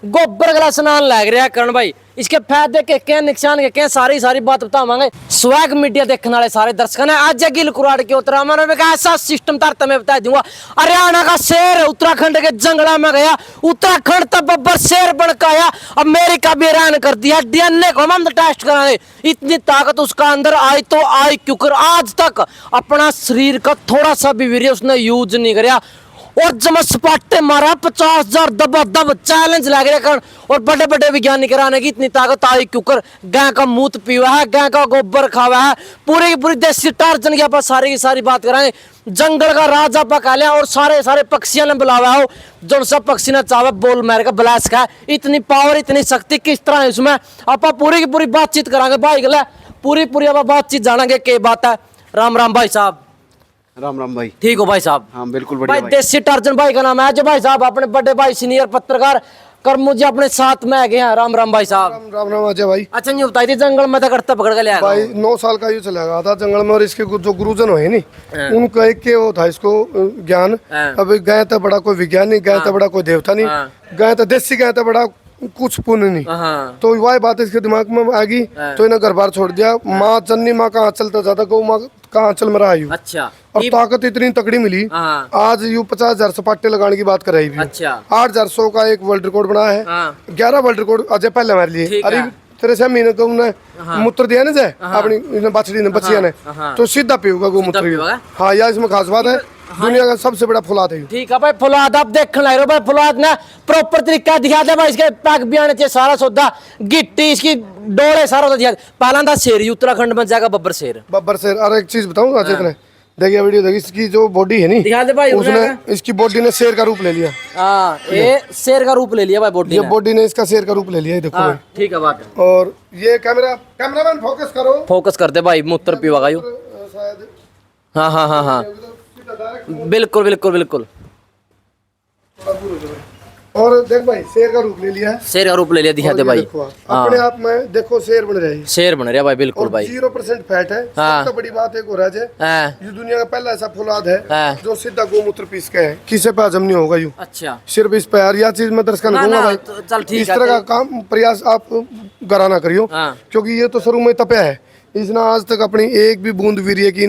गोबर गला स्नान लग रहा है करण भाई। इसके फायदे के क्या नुकसान के क्या सारी बात बतावांगे। स्वैग मीडिया देखने वाले सारे दर्शक ने आज गिल कुराड़ के उतरा मैंने कहा ऐसा सिस्टम तार तुम्हें बता दूंगा। हरियाणा का शेर उत्तराखंड के जंगला में गया, उत्तराखंड तक बब्बर शेर बन के आया, अमेरिका भी हैरान कर दिया। डीएनए को हम टेस्ट कराने, इतनी ताकत उसका अंदर आई तो आई क्योंकि आज तक अपना शरीर का थोड़ा सा भी वीर्य उसने यूज नहीं कराया और जब सपाटे मारा 50,000 दब चैलेंज लग रहा है। और बड़े बड़े विज्ञानी कराने की इतनी ताकत आई क्योंकि गाय का मूत पीवा है, गाय का गोबर खावा है, पूरी की पूरी देसी टार्जन की आप सारी की सारी बात कराएं। जंगल का राजा पका लिया और सारे पक्षियों ने बुलावा हो, जो सब पक्षी ने चावा बोल मार का ब्लास्ट का। इतनी पावर इतनी शक्ति किस तरह है उसमें, आप पूरी की पूरी बातचीत करांगे भाई गला, पूरी आप बातचीत जानेंगे क्या बात है। राम राम भाई साहब। राम राम भाई। ठीक हो भाई साहब? हाँ बिल्कुल बढ़िया भाई। देसी टार्जन भाई का नाम है जो भाई साहब अपने बड़े भाई सीनियर पत्रकार कर मुझे अपने साथ में आ गए हैं। राम राम भाई साहब। राम राम अजय भाई। अच्छा नहीं बताई थी जंगल में तो करता पकड़ के लिया भाई 9 साल का यूँ चला गया था जंगल में और इसके जो गुरुजन हुए नहीं उनका एक के वो था इसको ज्ञान। अब गाय तो बड़ा कोई विज्ञान नहीं, गाय तो बड़ा कोई देवता नहीं, गाय तो देसी गाय तो बड़ा कुछ पुण्य नहीं। तो वही बात इसके दिमाग में आ गई तो इन्हें घर बार छोड़ दिया। माँ जननी माँ का आंचल था ज्यादा, गौ माँ का आंचल में रहा यूं। अच्छा। और ताकत इतनी तकड़ी मिली आज यूं 50,000 सपाटे लगाने की बात कर रही है। अच्छा। 8,100 का एक वर्ल्ड रिकॉर्ड बना है। 11 वर्ल्ड रिकॉर्ड अजय पहले हमारे लिए। अरे तेरे से महीने को उन्हें मूत्र दिया ना जाए अपनी बछड़ी ने बच्चिया ने तो सीधा पीऊंगा गोमूत्र। हाँ यार इसमें खास बात है, दुनिया का सबसे बड़ा फुलाद है। ठीक है भाई फुलाद आप देखने लग रहे हो भाई। फुलाद ने प्रॉपर तरीका दिखा दे भाई। इसके पैक भी आने चाहिए सारा सौदा, गिट्टी इसकी डोले सारा दिखा। पहला था शेर उत्तराखंड में जाएगा बब्बर शेर। बब्बर शेर। और एक चीज बताऊँ अजय ने देखिए वीडियो देखिए, इसकी जो बॉडी है नहीं दिखा दे भाई, उसने इसकी बॉडी ने शेर का रूप ले लिया। ये शेर का रूप ले लिया भाई बॉडी। ये बॉडी ने इसका शेर का रूप ले लिया देखो। ठीक है बात है। और ये कैमरामैन फोकस करो, फोकस कर दे भाई। मूत्र पीवा का शायद। हाँ बिल्कुल। और देख भाई शेर का रूप ले लिया है। शेर का रूप ले लिया दिखा दे भाई। अपने आप में देखो शेर बन रहा है। शेर बन रहा है भाई बिल्कुल भाई। 0% फैट है। सबसे बड़ी बात एक हो रहा है ये दुनिया का पहला ऐसा फौलाद है जो सीधा गोमूत्र पीस के है, किसी पे हजम नहीं होगा यूं। अच्छा। सिर्फ इस पे यार यह चीज मैं दर्शक दूंगा भाई। चल ठीक है। इस तरह का काम प्रयास आप कराना करियो क्योंकि ये तो शुरू में तपया है। इसने आज तक अपनी एक भी बूंद वीर्य की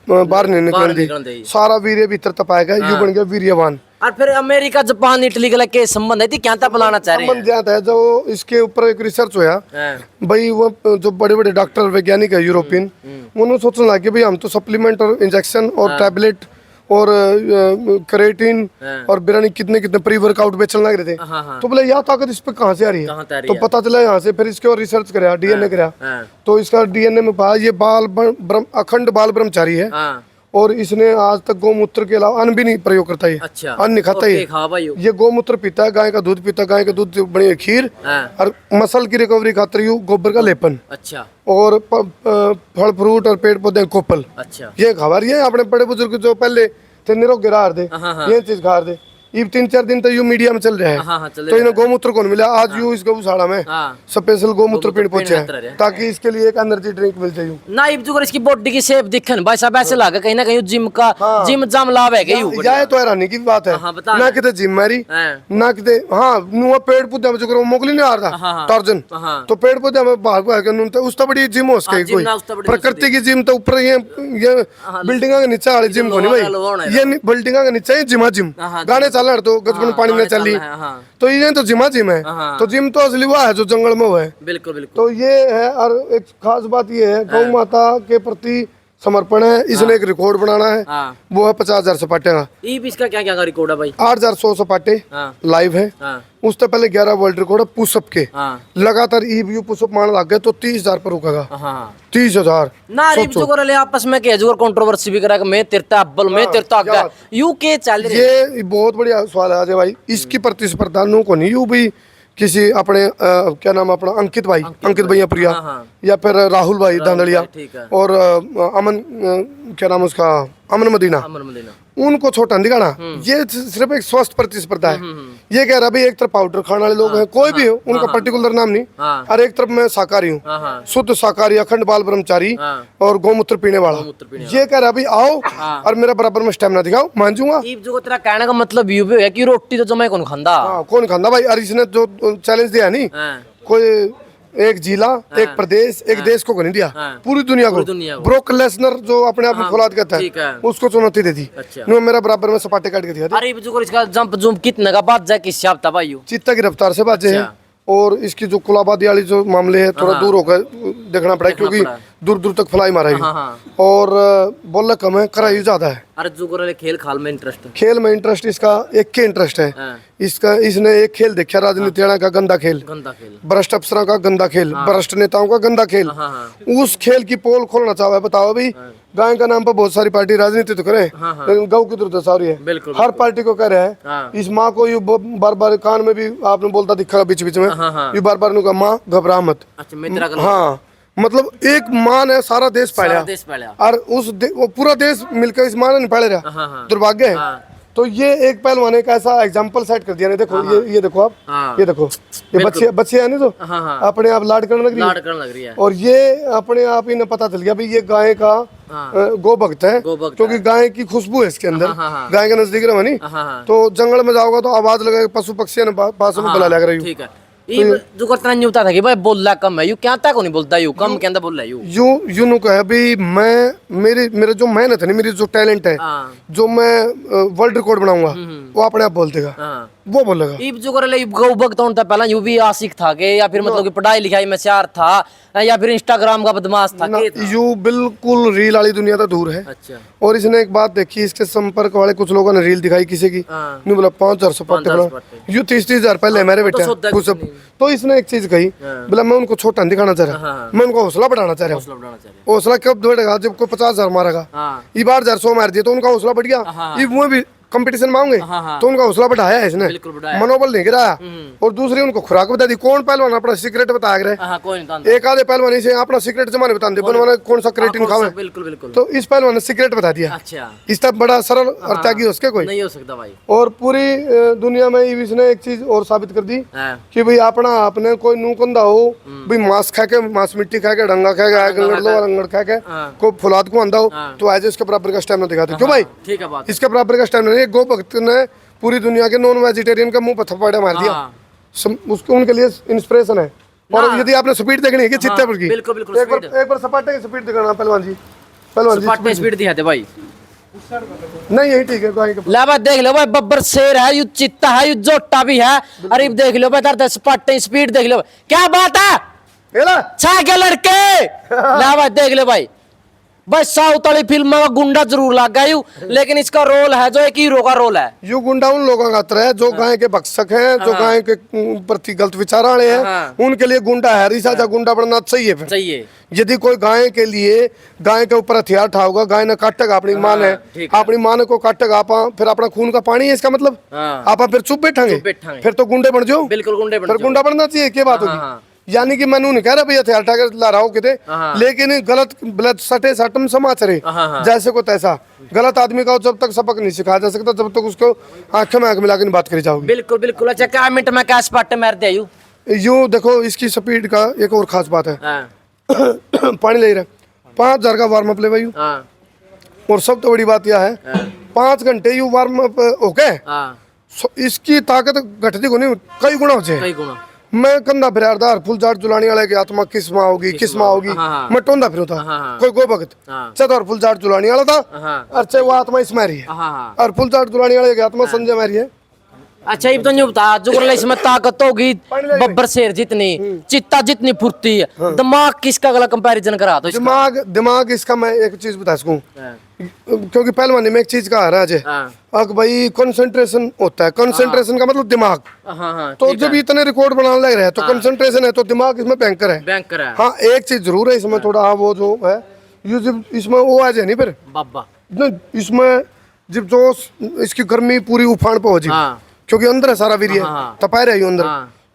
बाहर नहीं निकल दी। सारा वीर्य भीतर तपाएगा यू बन गया वीर्यवान। और फिर अमेरिका जापान इटली के संबंध है क्या बुलाना चाह रहे हैं? संबंध ज्यादा है जो इसके ऊपर एक रिसर्च हुआ भाई। वो जो बड़े बड़े डॉक्टर वैज्ञानिक है यूरोपियन उन्होंने सोचने लगे भाई हम तो सप्लीमेंट और इंजेक्शन और टैबलेट और क्रेटिन और बिरानी कितने प्री वर्कआउट बेचने लग रहे थे। तो बोले यह ताकत इस पे कहाँ से आ रही है? तो पता चला यहाँ से। फिर इसके और रिसर्च कराया, डीएनए कराया तो इसका डीएनए में पाया ये अखंड बाल ब्रह्मचारी है और इसने आज तक गोमूत्र के अलावा अन्न भी नहीं प्रयोग करता है। अच्छा। अन्न नहीं खाता ये गोमूत्र पीता है, गाय का दूध पीता है, गाय का दूध बनी खीर और मसल की रिकवरी खातर यू गोबर का लेपन। अच्छा। और फल फ्रूट और पेड़ पौधे कोपल। अच्छा। ये खा रही है अपने बड़े बुजुर्ग जो पहले थे निरोग रहा दे ये चीज खा दे। ये 3-4 दिन तो यू मीडिया में चल रहा है तो इन्हें गोमूत्र कौन मिला आज यू इस गौशाला में स्पेशल गोमूत्र पीण पहुंचे हैं ताकि इसके लिए एक एनर्जी ड्रिंक मिल जाए। ना इसकी बॉडी की शेप दिखन भाई साहब ऐसे लगा कहीं ना कहीं जिम का जिम जाम लाभ है यह तो हैरानी की बात है। ना किते जिम मारी ना किते नुआ पेड़ पौधे में जो मोगली नहीं आ रहा टार्जन तो पेड़ पौधे में भाग भाग के उस तो बड़ी जिम हो सके कोई प्रकृति की जिम तो ऊपर ये बिल्डिंग के नीचे वाली जिम को नहीं भाई। ये बिल्डिंग के नीचे जिम गाने तो गजबन पानी में चली तो ये तो जिम है तो जिम तो असली वो है जो जंगल में है। बिल्कुल। तो ये है और एक खास बात ये है गौ माता के प्रति समर्पण है। इसने एक रिकॉर्ड बनाना है वो है 50,000 सपाटे का। इसका क्या रिकॉर्ड है भाई? 8,100 सपाटे लाइव है। उससे पहले 11 वर्ल्ड रिकॉर्ड है पुशअप के। लगातार ईबीयू पुशअप मारने लग गए तो 30,000 पर रुकेगा। 30,000 ना आपस में कंट्रोवर्सी भी करा मैं तिरता अव्वल मैं तिरता आगे यू के चल रही है। ये बहुत बढ़िया सवाल है अजय भाई। इसकी प्रतिस्पर्धा नो को नहीं यू भी किसी अपने क्या नाम अपना अंकित भैया प्रिया या फिर राहुल भाई दांदड़िया और अमन क्या नाम उसका अमन मदीना उनको छोटा नहीं दिखाना। ये सिर्फ एक स्वस्थ प्रतिस्पर्धा है। ये कह रहा भाई एक तरफ पाउडर खाने वाले लोग हैं, कोई भी हो, उनका पर्टिकुलर नाम नहीं, और एक तरफ मैं शाकाहारी हूँ, शुद्ध शाकाहारी, अखंड बाल ब्रह्मचारी और गौमूत्र पीने वाला। ये कह रहा भाई आओ और मेरा बराबर में स्टेमिना दिखाओ, मान जाऊंगा। जो तेरा कहने का मतलब ये भी है कि रोटी तो जमा कौन खांदा। कौन खांदा भाई। और इसने जो चैलेंज दिया नहीं, कोई एक जिला, एक प्रदेश, एक देश को नहीं दिया, पूरी दुनिया को। ब्रोक लेसनर जो अपने आप में फौलाद कहता है, उसको चुनौती दे दी। मेरा बराबर में सपाटे काट के दिया। अरे इसका जंप जूम कितने का बात जाए किस हिसाब था भाई? चीता की रफ्तार से बाजे है। और इसकी जो कुलाबादी वाली जो मामले है, थोड़ा दूर होकर देखना पड़ा, क्योंकि दूर दूर तक फ्लाई मारा है। और बोलना कम है, कराई ज्यादा है। अरे जो करे खेल खाल में इंटरेस्ट है। खेल में इंटरेस्ट इसका एक के इंटरेस्ट है। इसका इसने एक खेल देखा, राजनीति का गंदा खेल, भ्रष्ट अफसरों का गंदा खेल, भ्रष्ट नेताओं का गंदा खेल। उस खेल की पोल खोलना चाहो है। बताओ भाई, गाय का नाम पर बहुत सारी पार्टी राजनीति तो करे, लेकिन गौ की दुर्दशा हो रही है। हर पार्टी को कह रहे हैं। इस माँ को यू बार बार कान में भी आपने बोलता दिखा बीच बीच में, यू बार बार नुका माँ घबरा मत। हाँ, मतलब एक माँ ने सारा देश पाला, और वो पूरा देश मिलकर इस माँ ने नहीं पाले रहा। दुर्भाग्य है। तो ये एक पहलवान एक ऐसा एग्जांपल सेट कर दिया ने। देखो ये देखो आप, ये देखो, ये बच्चे है नहीं तो अपने आप लाड करने लग रही है। और ये अपने आप ही ने पता चल गया भाई ये गाय का गो भक्त है, क्योंकि गाय की खुशबू है इसके अंदर। गाय के नजदीक रहो नहीं तो जंगल में जाओगा तो आवाज लगा, पशु पक्षी ने पास में बुला लग रही है। जो करता नहीं होता था कि भाई बोलना कम है, यू क्या तक नहीं बोलता, यू कम के अंदर बोल रहा है। यू नु कहे भाई मैं मेरे जो मेहनत है, मेरी जो टैलेंट है, जो मैं वर्ल्ड रिकॉर्ड बनाऊंगा, वो अपने आप बोल देगा, वो बोलेगा। इब जो करे ले गौ भक्त होता पहला यू भी आशिक था के, या फिर मतलब कि पढ़ाई लिखाई में शार था, या फिर इंस्टाग्राम का बदमाश था के? यू बिल्कुल रील वाली दुनिया तो दूर है। अच्छा। और इसने एक बात देखी, इसके संपर्क वाले कुछ लोगों ने रील दिखाई किसी की, नहीं बोला 5,000 सपाटे, यू 30,000 पहले हमारे बेटे। तो इसने एक चीज कही, बोला मैं उनको छोटा दिखाना चाह रहा, मैं उनको हौसला बढ़ाना चाह रहा हूँ। हौसला कब बढ़ेगा? जब कोई 50,000 मारेगा, ये बार 100 मार दिया तो उनका हौसला बढ़ गया। ये वो भी कंपटीशन मांगे तो उनका हौसला बढ़ाया है इसने, मनोबल नहीं गिराया। और दूसरी उनको खुराक बता दी। कौन पहलवान अपना सीक्रेट बताया गया? एक आधे पहलवान से अपना सीक्रेट जमाने बता दे, बनवाना कौन सा क्रेटिन खावे। तो इस पहलवान ने सीक्रेट बता दिया। इसका बड़ा सरल और त्यागी उसके कोई नहीं हो सकता भाई। और पूरी दुनिया में इसने एक चीज और साबित कर दी कि भाई अपना आपने कोई नूकंदा हो, भाई मांस खा के, मांस मिट्टी खा के, डंगा खा के, गंगड़ लो रंगड़ खा के, कोई फुलाद को आंदा हो तो आज इसके बराबर का स्टैमिना दिखाते। क्यों भाई? ठीक है बात। इसके बराबर का स्टैमिना। गो भक्त ने पूरी दुनिया के नॉन वेजिटेरियन का मुंह पर थप्पड़ मार दिया। उसको उनके लिए इंस्पिरेशन है। और यदि आपने स्पीड देखनी है कि चित्ते पर की, एक बार सपाटे की स्पीड दिखाना पहलवान जी। पहलवान जी सपाटे स्पीड दिखाते भाई। नहीं यही ठीक है। ला भाई देख लो भाई, बब्बर शेर है, यू चित्ता है, यू जोटा भी है। अरे देख लो भाई, सपाटे स्पीड देख लो, क्या बात है? छा के लड़के। ला भाई देख लो भाई, बस साउथ वाली फिल्म में गुंडा जरूर लग गया यू, लेकिन इसका रोल है जो एक हीरो का रोल है। यू गुंडा उन लोगों का तरह है जो गाय के भक्षक हैं, जो गाय के प्रति गलत विचार वाले हैं, उनके लिए गुंडा है। रिसाजा गुंडा बनना चाहिए। फिर चाहिए यदि कोई गाय के लिए, गाय के ऊपर हथियार उठाओगा, गाय ने काटेगा अपनी माँ ने, अपनी माँ ने को काटेगा, आप फिर अपना खून का पानी है इसका मतलब, आप फिर चुप बैठेंगे, फिर तो गुंडे बन जाओ। बिल्कुल गुंडे बन, फिर गुंडा बनना चाहिए। क्या बात होगी? यानी कि मैंने नहीं कह रहा भैया हथियार उठाकर ला रहा हो किते, लेकिन गलत सटे सटम समाचरे जैसे को तैसा गलत आदमी का जब तक सबक नहीं सिखाया जा सकता, जब तक उसको आंखें में आंख मिला के बात करी जाओगी। बिल्कुल बिल्कुल। अच्छा क्या मिनट में क्या स्पॉट मार दे यूं देखो, इसकी स्पीड का एक और खास बात है। पानी ले रहा 5,000 का वार्म अप ले भाई। और सब तो बड़ी बात यह है 5 घंटे यू वार्म अप ओके, इसकी ताकत घटती को नहीं, कई गुना हो जाए। मैं कंधा फिरारदार फुल जाट जुलानी वाले की आत्मा किस्मा होगी मैं टोंदा फिरू था। कोई गो भगत चतुर फुल जाट जुलानी वाला था, अच्छा वो आत्मा इसमें रही है, और फुल जाट जुलानी वाले की आत्मा संजय में रही है। अच्छा ये तो नहीं बता, जो इसमें ताकत होगी बब्बर शेर जितनी, चित्ता जितनी फुर्ती है, दिमाग किसका गला कंपैरिजन करा दो? दिमाग इसका मैं एक चीज बता सकूं, क्योंकि पहलवानी में एक चीज कहा राज है भाई, कंसंट्रेशन होता है। कंसंट्रेशन का मतलब दिमाग। तो जब इतने रिकॉर्ड बनाने लग रहे हैं तो कंसंट्रेशन है, तो दिमाग इसमें बैंकर है। हाँ एक चीज जरूर है इसमें थोड़ा, वो जो है इसमें वो आ जाए नहीं फिर बाबा, इसमें जब जो इसकी गर्मी पूरी उफान पे हो जाए, क्योंकि अंदर है सारा वीर्य, तपाए रही अंदर,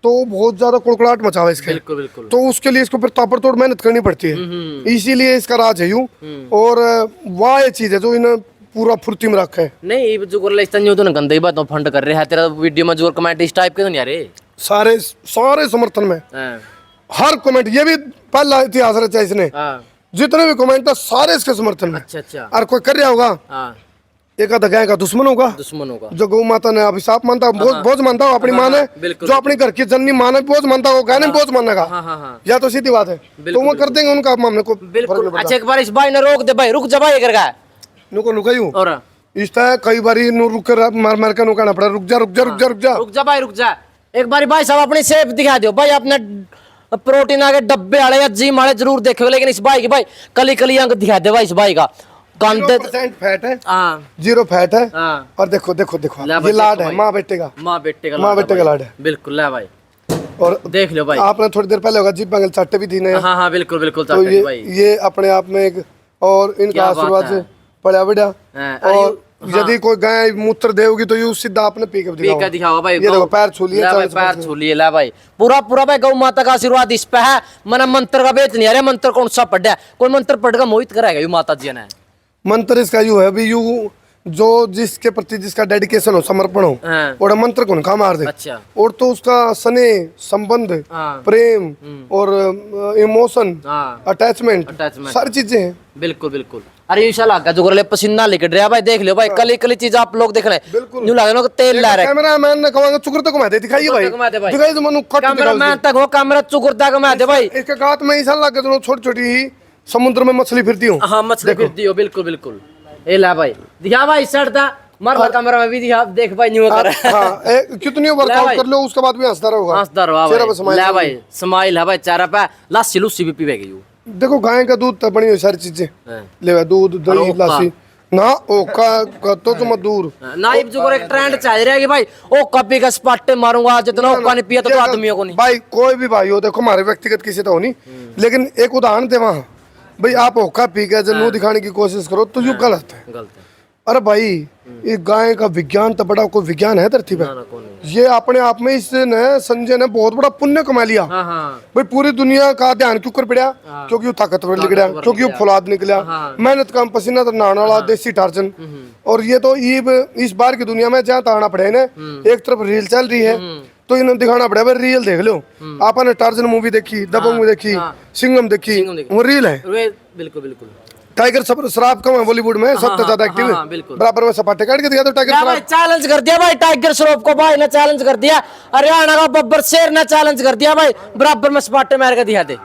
तो बहुत ज्यादा कुड़कुड़ाहट मचावा इसके। बिल्कुल बिल्कुल। तो उसके लिए इसको फिर ताबड़तोड़ मेहनत करनी पड़ती है, इसीलिए इसका राज है यूं। और वाह ये चीज है जो इन्हें पूरा फुर्ती में रखा है। नहीं ये जो कर ले इस तो गंदे ही बातों फंड कर रहे हैं तेरा वीडियो में जो कमेंट इस टाइप के तो नहीं आ रहे सारे सारे समर्थन में हर कमेंट, ये भी पहला इतिहास रचा इसने, जितने भी कमेंट है सारे इसके समर्थन में। अच्छा और कोई कर रहा होगा एक आधा गाय का दुश्मन होगा जो गौ माता ने अभिशाप मानता है, बोझ मानता हो अपनी माँ ने, जो अपनी घर की जननी माँ ने बोझ मानता हो, गाय ने बोझ मानेगा। या तो सीधी बात है, तो वो कर देंगे उनका मामले को। अच्छा एक बार इस भाई ने रोक दे भाई, रुक जा भाई कर गया नुको नुकायू और इस तरह कई बारी नु रुक कर मार मार के नुकाना पड़ा, रुक जा रुक जा भाई रुक जा। एक बार भाई साहब अपनी सेफ दिखा दो भाई, अपने प्रोटीन आगे डब्बे वाले या जिम वाले जरूर देखे, लेकिन इस भाई की भाई कली कली अंग दिखा दे भाई इस भाई का। 0% फैट है, 0 फैट है। और देखो देखो देखो ये लाड है माँ बेटे का, माँ बेटे का लाड है बिल्कुल। ला भाई और देख लो भाई, आपने थोड़ी देर पहले होगा जीप बंगल चाटे भी दीने। हाँ बिल्कुल बिल्कुल। तो ये अपने आप में एक और इनका आशीर्वाद से पड़ा बढ़िया। और यदि कोई गाय मूत्र देगी तो ये सीधा आपने पी के दिखाओ भाई, ये देखो पैर छू लिए, पैर छू लिए। ला भाई पूरा पूरा भाई गौ माता का आशीर्वाद इस पे है। मना मंत्र का बेच नहीं, अरे मंत्र कौन सा पढ़ा, कोई मंत्र पढ़ मोहित कराएगा यू माता जी ने। मंत्र इसका यू है अभी यू जो जिसके प्रति जिसका डेडिकेशन हो, समर्पण हो, और मंत्र कौन खा मार दे। अच्छा। और तो उसका स्नेह, संबंध, प्रेम और इमोशन, अटैचमेंट, सारी चीजें हैं। बिल्कुल बिल्कुल। अरे इंशाल्लाह का जो कर ले पसीना निकल रहा भाई, देख लो भाई कली कली चीज आप लोग देख रहे हैं, न्यू लग रहा है तेल ला रहा है। कैमरामैन ने कहूंगा चुकर तो घुमा दे, दिखाइए भाई, दिखाइए तो मनु कट कैमरामैन तक हो, कैमरा चुकर तक घुमा दे भाई। इसके गात में ऐसा लग रहा है छोटी छोटी ही समुद्र में मछली फिरती हो। हाँ मछली फिरती हो, बिल्कुल बिल्कुल। ए ला भाई दिखा भाई शर्ट था मर कैमरा में भी दिखा, देख भाई न्यू कर कितनी वर्कआउट कर लो उसके बाद भी हंसता रहोगा, हंसता रहो। ला भाई स्माइल है भाई चेहरा पे, लस्सी लुस्सी भी पीवेगी। देखो गाय का दूध तो बनी हुई सारी चीजें ले, दूध दही लस्सी ना ओका तो तुम दूर ना। ये जो एक ट्रेंड चल रहा है कि भाई ओ कॉपी का स्पाटे मारूंगा, जितना ओका नहीं पिया तो आदमियों को नहीं। भाई कोई भी भाई हो, देखो हमारे व्यक्तिगत किसी तो नहीं, लेकिन एक उदाहरण दे वहां भाई, आप ओका पी के जनू दिखाने की कोशिश करो तो यू गलत है। अरे भाई ये गाय का विज्ञान तो बड़ा कोई विज्ञान है धरती पे, ये अपने आप में इसने संजय ने बहुत बड़ा पुण्य कमा लिया। भाई पूरी दुनिया का ध्यान क्यों कर पड़ा, क्योंकि वो ताकतवर निकला, क्योंकि वो फौलाद निकला, मेहनत का पसीना तो नहाने वाला देसी टार्जन। और ये तो इस बार की दुनिया में जहाँ ताना पड़े ना, एक तरफ रील चल रही है तो इन्हें दिखाना पड़ेगा रियल। देख लो आपने टार्जन मूवी देखी, दबंग मूवी देखी, सिंघम देखी, वो रील है। बिल्कुल बिल्कुल। टाइगर श्रॉफ कम है बॉलीवुड में, सबसे ज्यादा एक्टिव बराबर में सपाटे काट के दिया तो टाइगर श्रॉफ चैलेंज कर दिया भाई, टाइगर श्रॉफ को भाई ने चैलेंज कर दिया। हरियाणा का बब्बर शेर ने चैलेंज कर दिया भाई, बराबर में सपाटे मार के दिया दे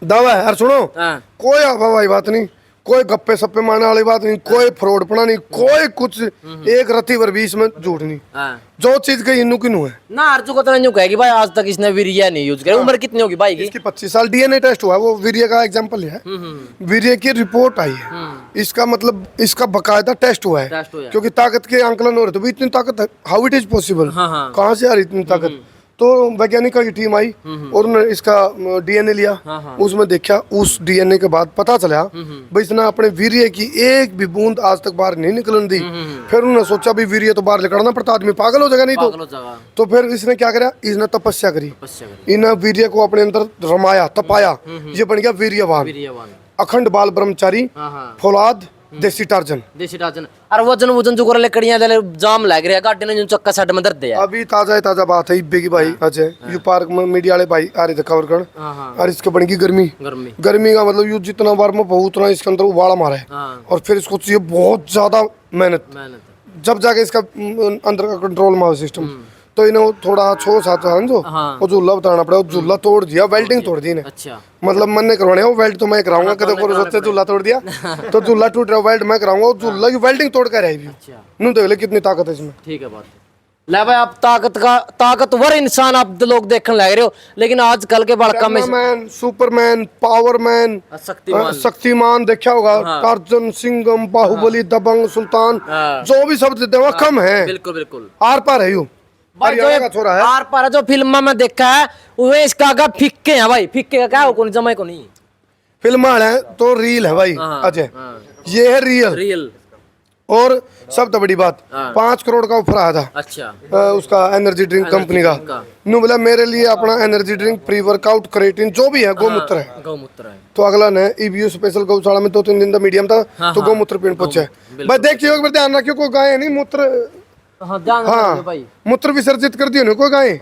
दावा है। और सुनो कोई अफवाही बात नहीं, कोई गप्पे सप्पे मारने वाली बात नहीं, कोई फ्रॉडपना नहीं, कोई कुछ एक रत्ती भर भी इसमें झूठ नहीं। जो चीज कही इन्नू की नू है ना, अर्जु को तो न्यू कहेगी भाई आज तक इसने वीर्य नहीं यूज किया। उम्र कितनी होगी भाई की? इसकी 25 साल। डीएनए टेस्ट हुआ, वो वीर्य का एग्जांपल है, वीर्य की रिपोर्ट आई है। इसका मतलब इसका बकायदा टेस्ट हुआ है, क्योंकि ताकत के आंकलन हो रहे थे, इतनी ताकत हाउ इट इज पॉसिबल, कहाँ से आ रही इतनी ताकत। तो वैज्ञानिकों की टीम आई और उन्होंने इसका डीएनए लिया, उसमें देखा, उस डीएनए के बाद पता चला भाई इसने अपने वीर्य की एक भी बूंद आज तक बाहर नहीं निकलने दी। फिर उन्होंने सोचा भी वीर्य तो बाहर निकलना पड़ता, आदमी पागल हो जाएगा नहीं तो फिर इसने क्या करा, इसने तपस्या करी, इन वीर्य को अपने अंदर रमाया, तपाया, ये बन गया वीर्यवान, अखंड बाल ब्रह्मचारी, फौलाद, देसी टार्जन। और वजन जो कर ले कड़ियां ले जाम लग रहा है, गाड़ी ने जो चक्का साइड में दर्द है। अभी ताजा बात है इब्बे की भाई अजय, यू पार्क में मीडिया वाले भाई आ रहे थे कवर कर, और इसके बन गई गर्मी का मतलब यू जितना वार्म अप हो उतना इसके अंदर उबाला मारा है, और फिर इसको चाहिए बहुत ज्यादा मेहनत, जब जाके इसका अंदर का कंट्रोल में सिस्टम। तो इन्हें थोड़ा 6-7 जो वो झूला बताना पड़ा, झूला तोड़ दिया, वेल्डिंग तोड़ दी इन्हें। अच्छा। मतलब मन ने करवाने वो वेल्ड तो मैं कराऊंगा, कदम को सोचते झूला तोड़ दिया तो झूला टूट रहा, वेल्ड मैं कराऊंगा, झूला की वेल्डिंग तोड़ कर आई। नू देख ले कितनी ताकत है इसमें। ठीक है बात ले भाई, आप ताकतवर इंसान आप लोग देखने लग रहे हो, लेकिन आजकल के बड़का में सुपरमैन, पावरमैन, शक्तिमान देखा होगा, टार्जन, सिंघम, बाहुबली, दबंग, सुल्तान, जो भी शब्द देते हैं कम है। बिल्कुल बिल्कुल। आर पार है यू आर पार जो फिल्म में देखा है वो इसका आगा फिक्के है भाई, फिक्के का क्या हो कौन जमाई को नहीं, फिल्म है तो रील है भाई अजय, ये है रियल। और सब तो बड़ी बात 5 करोड़ का ऑफर आया था। अच्छा। उसका एनर्जी ड्रिंक कंपनी का। नू बोला मेरे लिए अपना energy drink pre workout creatine जो भी है गौमूत्र है। गौमूत्र है। तो अगला ने ईबीयू स्पेशल गौशाला में 2-3 दिन का मीडियम था तो गौमूत्र पीने पहुंचे। भाई देखियो एक बार ध्यान रखियो कोई गाय नहीं मूत्र। हाँ ध्यान रखियो भाई। मूत्र विसर्जित कर दियो ना कोई गाय।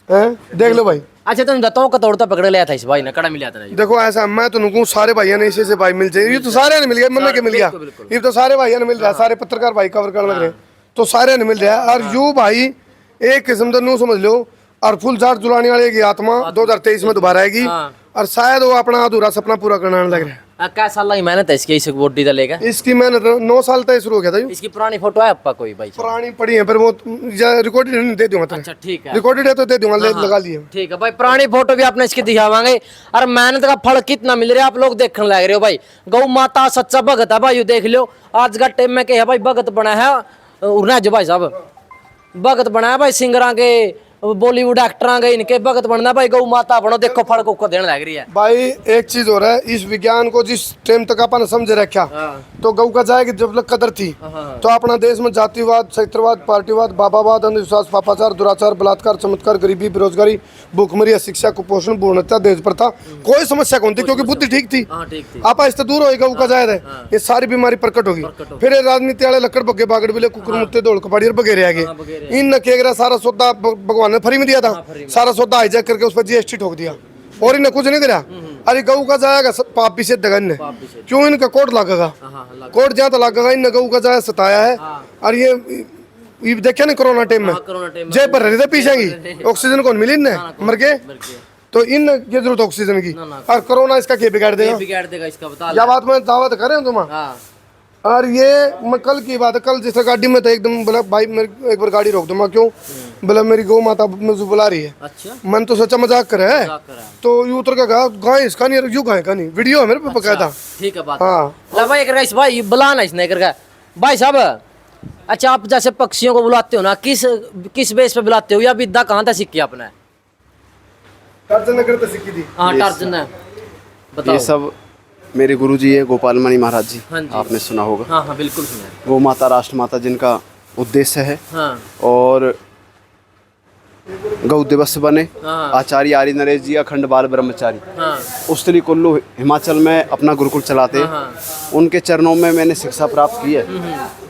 हैं देख लो भाई। अच्छा तुम बताओ कतौड़ता पकड़ लिया था इस भाई ने कड़ा मिला था। देखो ऐसा मैं तो नुकूं सारे भाइयों ने इसी से भाई मिल जाए। ये तो सारे ने मिल गया मन के मिल गया। ये तो सारे भाइयों ने मिल रहा है। सारे पत्रकार भाई कवर करने लग रहे तो सारे ने मिल रहा है। और यू भाई एक किस्म का नू समझ लो और फुल चार्ज जुलाने वाले की आत्मा 2023 में दोबारा आएगी और शायद वो अपना अधूरा सपना पूरा करने लग रहा है। क्या साल की मेहनत है इसकी इस बॉडी का लेकर? इसकी मेहनत 9 साल तक शुरू हो गया था। इसकी पुरानी फोटो है आपका कोई भाई? पुरानी पड़ी है पर वो रिकॉर्डेड नहीं दे दूंगा। अच्छा ठीक है रिकॉर्डेड है तो दे दूंगा। लगा लिए ठीक है भाई। पुरानी फोटो भी आपने इसकी दिखावांगे और मेहनत का फल कितना मिल रहा है आप लोग देखने लग रहे हो भाई। गौ माता सच्चा भगत है भाई। देख लो आज का टाइम में क्या है भाई भगत बना है उड़ना जो भाई साहब भगत बना है भाई। सिंगरा के बॉलीवुड एक्टर गए इनके भगत बनना भाई। गौ माता बनो देखो फल को देने लग रही है भाई। एक चीज हो रहा है इस विज्ञान को जिस टाइम तक अपन समझ रखा तो गौ का जाएगी जब तक कदर थी तो अपना देश में जातिवाद क्षेत्रवाद पार्टीवाद बाबावाद अंधविश्वास पापाचार दुराचार बलात्कार चमत्कार गरीबी बेरोजगारी भूखमरी अशिक्षा कुपोषण पूर्णता देश प्रथा कोई समस्या कौन थी क्योंकि बुद्धि ठीक थी। आप इससे दूर हो गौ का जायद है ये सारी बीमारी प्रकट होगी। फिर राजनीति वाले लकड़ बग्गे बागड़ बिले कुकुर मुत्ते दौड़ कपाड़ी और बगेरे आगे इन न सारा सौदा भगवान ने फ्री में दिया था। सारा सौदा हाईजैक करके उस पर जीएसटी ठोक दिया और इन्हें कुछ नहीं करा। अरे गऊ का जाएगा पापी से दगन ने क्यों इनका कोर्ट लगेगा। कोर्ट जहाँ तो लगेगा इन गऊ का जाए सताया है। और ये देखा ना कोरोना टाइम में जेब पर रहे थे पीछे की ऑक्सीजन कौन मिली इन्हें मर के तो इन की जरूरत ऑक्सीजन की और कोरोना इसका क्या बिगाड़ देगा इसका बता। या बात में दावा तो करें तुम। और ये मैं कल की बात है कल जिस गाड़ी में था एकदम बोला भाई मेरी एक बार गाड़ी रोक दो। मैं क्यों बोला मेरी गौ माता मुझे बुला रही है। अच्छा मन तो सच्चा मजाक कर है तो यू उतर का गाय इसका नहीं यू गाय का नहीं वीडियो है मेरे पे पकाया था। ठीक है बात। हाँ भाई भाई बुलाना इसने करके भाई साहब। अच्छा आप जैसे पक्षियों को बुलाते हो ना किस बेस पे बुलाते हो या विद्या कहाँ था सीखी आपने? टार्जन नगर तो सीखी थी। हाँ टार्जन बताओ। ये सब मेरे गुरुजी है गोपाल मणि महाराज जी। आपने सुना होगा। हाँ हाँ बिल्कुल सुना। गौ माता राष्ट्र माता जिनका उद्देश्य है। हाँ। और गौ दिवस बने। आचार्य आर्य नरेश जी अखंड बाल ब्रह्मचारी उस्तरी कुल्लू हिमाचल में अपना गुरुकुल चलाते हैं। उनके चरणों में मैंने शिक्षा प्राप्त की है।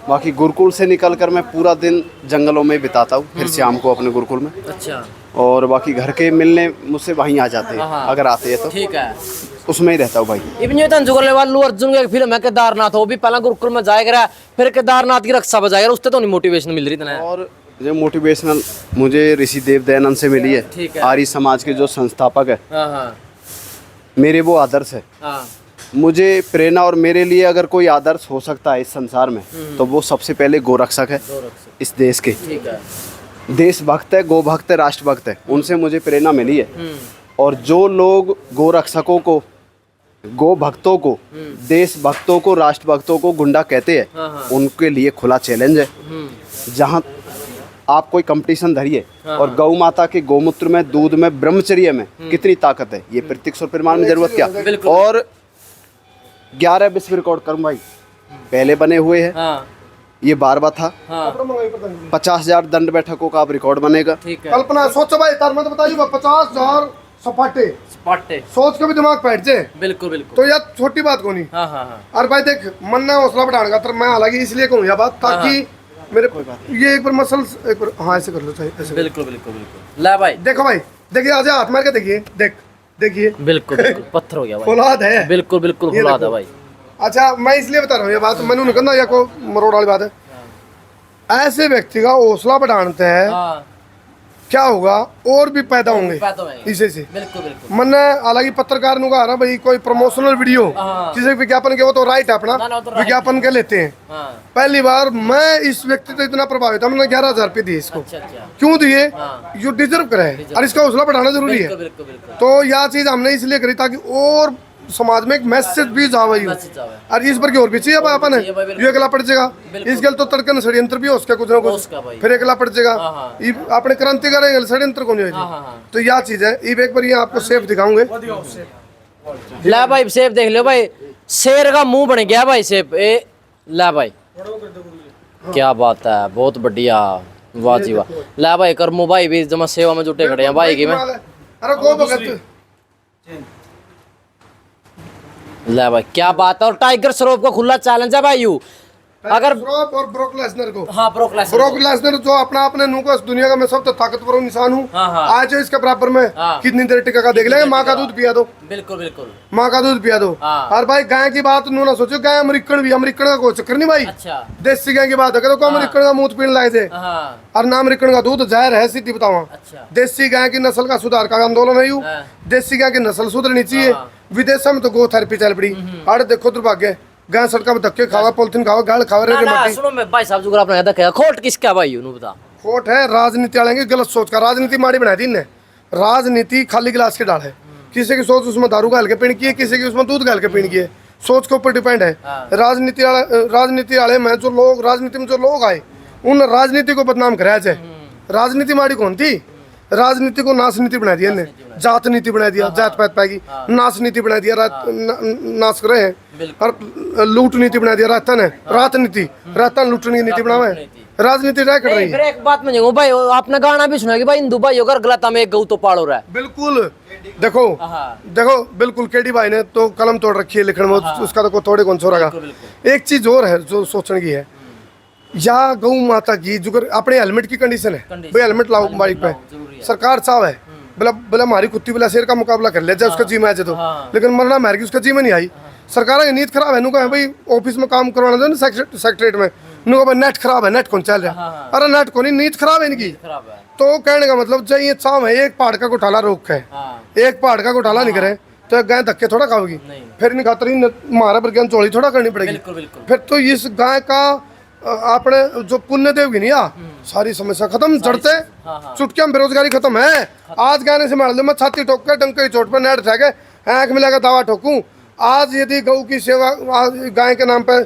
बाकी गुरुकुल से निकलकर मैं पूरा दिन जंगलों में बिताता हूँ फिर शाम को अपने गुरुकुल में। अच्छा। और बाकी घर के मिलने मुझसे वहीं आ जाते हैं अगर आते हैं तो। ठीक है उसमें ही रहता हूँ भाई। इब्ने अल्लू अर्जुन की एक फिल्म है केदारनाथ वो भी पहला गुरुकुल में जाएगा फिर केदारनाथ की रक्षा बजाएगा उससे तो नहीं मोटिवेशन मिल रही था। और जो मोटिवेशनल मुझे ऋषि देव दयानंद से मिली है। आर्य समाज के जो संस्थापक है मेरे वो आदर्श है। मुझे प्रेरणा और मेरे लिए अगर कोई आदर्श हो सकता है इस संसार में तो वो सबसे पहले गोरक्षक है इस देश के। देशभक्त है गोभक्त है राष्ट्रभक्त है उनसे मुझे प्रेरणा मिली है। और जो लोग गोरक्षकों को गो भक्तों को देशभक्तों को राष्ट्रभक्तों को गुंडा कहते हैं उनके लिए खुला चैलेंज है। जहाँ आप कोई कंपटीशन धरिए और गौ माता के गोमूत्र में दूध में ब्रह्मचर्य में कितनी ताकत है ये प्रत्यक्ष और प्रमाण में जरूरत क्या। और 11 विश्व रिकॉर्ड करूँ भाई पहले बने हुए हैं। ये 12वां था। 50,000 दंड बैठकों का आप रिकॉर्ड बनेगा। कल्पना सोचो भाई तार मत बताइए 50,000 सपाटे सोच के भी दिमाग बैठ जाए। बिल्कुल बिल्कुल। तो यार छोटी बात को नहीं। और भाई देख मन ने हौसला बढ़ाने का मैं हालांकि इसलिए कहूँ यह बात ताकि मेरे ये एक बार मसल्स एक बार हाँ ऐसे कर लो चाहिए ऐसे। बिल्कुल बिल्कुल बिल्कुल। ला भाई देखो भाई देखिए आज हाथ मार के देखिए देखिए बिल्कुल बिल्कुल पत्थर हो गया भाई। फौलाद है बिल्कुल बिल्कुल फौलाद है भाई। अच्छा मैं इसलिए बता रहा हूँ ये बात मैंने नहीं करना या को मरोड़ वाली बात है। ऐसे व्यक्ति का हौसला बढ़ाते हैं क्या होगा और भी पैदा होंगे इसे से। मैंने हालांकि पत्रकार नु कहा भाई कोई प्रमोशनल वीडियो जिसे विज्ञापन के वो तो राइट है अपना विज्ञापन के लेते हैं। पहली बार मैं इस व्यक्ति तो इतना प्रभावित था मैंने 11,000 रुपये दिए इसको। क्यों दिए जो डिजर्व करे और इसका हौसला बढ़ाना जरूरी है। तो यह चीज हमने इसलिए करी ताकि और समाज में एक मैसेज भी जावे और इस पर की और भी चाहिए अपन है ये अगला पड़ जाएगा इस गल तो तड़कन षड्यंत्र भी हो उसका कुछ ना कुछ फिर अगला पड़ जाएगा अपने क्रांति करेंगे षड्यंत्र को नहीं होगी। तो यह चीज है एक बार ये आपको सेफ दिखाऊंगे। ला भाई सेफ देख लो भाई शेर का मुंह बन गया भाई सेफ ला भाई क्या बात है, बहुत बढ़िया, वाह जी वाह। ला भाई करमू भाई भी जमा सेवा में जुटे खड़े हैं भाई की में। अरे गो भगत ला भाई क्या बात है। और टाइगर श्रॉफ को खुला चैलेंज है भाई यू, अगर श्रॉफ और ब्रोक लेसनर को। हाँ ब्रोक लेसनर जो अपना अपने नु को इस दुनिया का मैं सबसे ताकतवर इंसान हूँ। आज इसके बराबर में कितनी देर टिका का देख लेंगे। माँ का दूध पिया दो, बिल्कुल बिल्कुल माँ का दूध पिया दो। और भाई गाय की बात नू ना सोचो, गाय अमेरिकन भी, अमेरिकन का कोई चक्कर नहीं भाई। अच्छा देसी गाय की बात है तो अमेरिकन का मुंह पीने लाए थे और ना अमेरिकन का दूध जहर है, सीधी बतावा। देसी गाय की नस्ल का सुधार का आंदोलन है यू। देसी गाय की नस्ल सुधरनी चाहिए। विदेशों में तो गो थेरेपी चल पड़ी। अरे देखो दुर्भाग्य, गाय सड़क में धक्के खावा, पॉलिथीन खावा, गाल खावा रे मट्टी। सुनो मैं भाई साहब जो आपने देखा खोट किसका भाई यू बता। खोट है राजनीति वाले की गलत सोच का। राजनीति माड़ी बनाई थी इनने। राजनीति खाली गिलास के डाल है। किसी की सोच उसमें दारू गाल के पीने की है, किसी की उसमें दूध गाल के पीने की है। सोच के ऊपर डिपेंड है। राजनीति वाले में जो लोग, राजनीति में जो लोग आए उन राजनीति को बदनाम कराया जाए। राजनीति माड़ी कौन थी? राजनीति को नाश नीति बना दिया इन्हें, जात नीति बना दिया, जात पात पाएगी, नाश नीति बना दिया, नाश कर रहे हैं। और लूट नीति बना दिया, रातन है, रात नीति, रातन लूटने की नीति बनावे। राजनीति रह कर रही है। एक बात में जाऊँ भाई, आपने गाना भी सुना कि भाई हिंदू भाई अगर गलत में एक गऊ तो पाड़ो रहा है। बिल्कुल देखो देखो बिल्कुल केडी भाई ने तो कलम तोड़ रखी है लिखने में, उसका तो थोड़े कौन छोड़ेगा। एक चीज और है जो सोचने की है, या गौ माता की जो अपने हेलमेट की कंडीशन है भाई, हेलमेट लाओ बाइक पे। सरकार साहब है बोला हमारी कुत्ती बोला शेर का मुकाबला कर ले जाए, उसका जी में आ जाए तो। लेकिन मरना मार की उसका जी में नहीं आई। सरकार की नीयत खराब है। नु कहा भाई ऑफिस में काम करवाना दो ना सेक्रेटरीट में, नु कहा नेट खराब है, नेट कौन चल रहा है। अरे नेट को नहीं, नीयत खराब है इनकी। तो कहने का मतलब चाहिए शाम है, एक पहाड़ का घोटाला रोक है, एक पहाड़ का घोटाला नहीं करे तो गाय धक्के थोड़ा खाओगी। फिर इन खातर मारा पर चोली थोड़ा करनी पड़ेगी। फिर तो इस गाय का आपने जो पुण्य देव की नहीं आ, सारी समस्या खत्म। जड़ते चुटकियां बेरोजगारी खत्म है। आज गाने से मार लो मैं छाती ठोक के डंके की चोट पर नेट उठा के आंख मिलाकर दावा ठोकूं। आज यदि गौ की सेवा गाय के नाम पे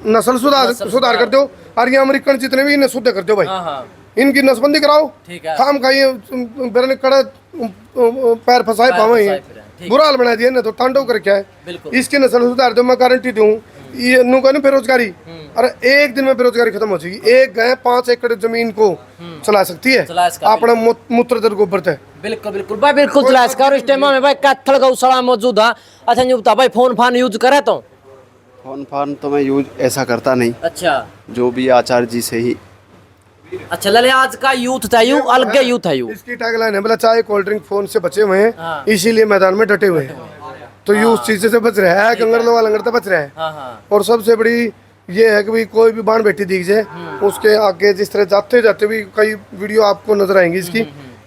नस्ल सुधार कर दो और ये अमेरिकन जितने भी इन्हें शुद्ध कर दो भाई, इनकी नसबंदी कराओ। खाम खाइए बेरने कड़े पैर फंसाए पावे, बुरा हाल बना दिया ने तो तांडव करके है। इसकी नस्ल सुधार दो, मैं गारंटी दूं ये नु का बेरोजगारी। अरे एक दिन में बेरोजगारी खत्म हो जाएगी। एक गाय 5 एकड़ जमीन को चला सकती है अपने मूत्र दर गोबर से। बिल्कुल बिल्कुल भाई, बिल्कुल चला सकता। और इस टाइम में भाई कैथल गौशाला मौजूद है। अच्छा ये बता भाई, फोन फान यूज करे तो? फोन फान तो मैं यूज ऐसा करता नहीं। अच्छा जो भी आचार्य जी से ही। अच्छा लले आज का यूथ था यू, अलग यूथ है यू। इसकी टैगलाइन है बोला चाय कोल्ड ड्रिंक फोन से बचे हुए हैं, इसीलिए मैदान में डटे हुए हैं। तो ये उस चीज से बच रहा है, कंगर लोग लंगर तो बच रहा है। और सबसे बड़ी ये है कि भाई कोई भी बाण बेटी दिख जाए उसके आगे जिस तरह जाते जाते भी कई वीडियो आपको नजर आएंगी इसकी,